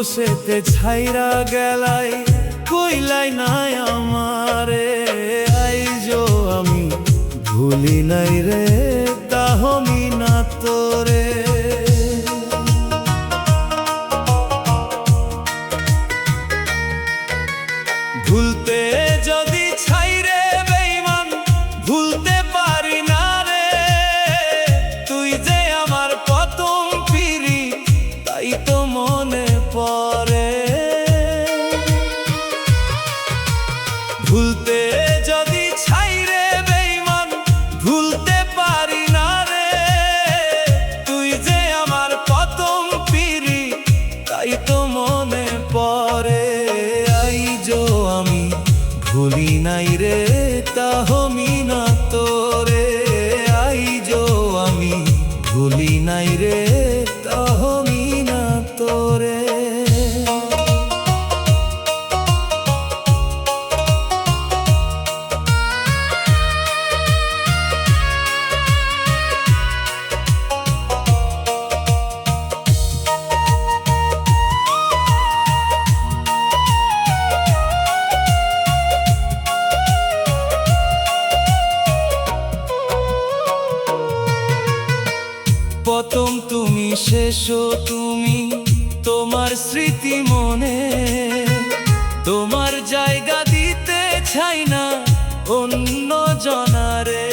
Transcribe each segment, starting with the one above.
সেতে ছাইরা গেলাই কইলাই নাই আমারে আইজো আমি ভুলি নাই রে তাহমি না তোরে ভুলতে যদি ছাইরে বেঈমান ভুলতে পারি না রে তুই যে আমার প্রথম পিরি তাই তো মনে পড়ে ভুলতে যদি ছাইরে বেঈমান ভুলতে পারি না রে তুই যে আমার প্রথম পিরি তাই তো মনে পড়ে আইজো আমি ভুলি নাই রে তাহমি না তোরে আইজো আমি ভুলি নাই রে তাহমি না তোরে প্রথম তুমি শেষও তুমি তোমার স্মৃতি মনে তোমার জায়গা দিতে চাই না অন্য জনারে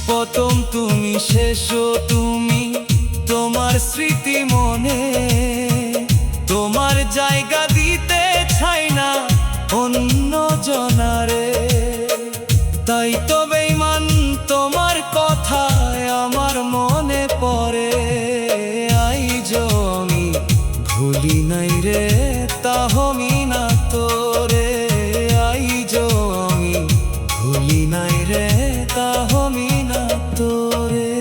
প্রথম তুমি শেষও তুমি তোমার স্মৃতি মনে তোমার জায়গা দিতে চাই না অন্য জনারে তাই তো বেঈমান তোমার কথায় আমার মনে পড়ে আইজো আমি ভুলি নাই রে তাহমি না তোরে আইজো আমি ভুলি নাই রে তাহমি না তোরে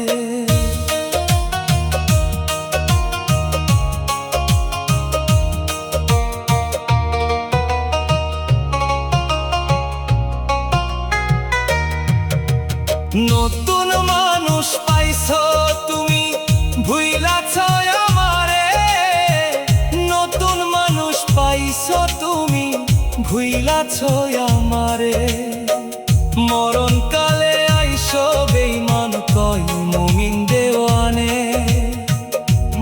নতুন মানুষ পাইছো তুমি ভুইলাছ আমারে নতুন মানুষ পাইছো তুমি ভুইলাছ আমারে মরণ কালে আইসো বেঈমান কয় মুমিন দেওয়ানে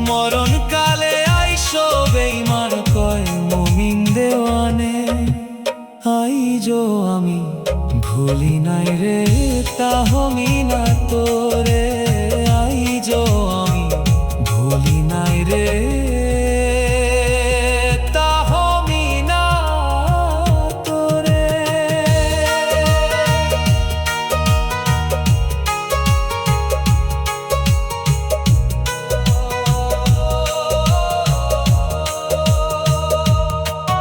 মরণ কালে আইসো বেঈমান কয় মুমিন দেওয়ানে আইজো আমি ভুলি নাই রে তাহমি না তোরে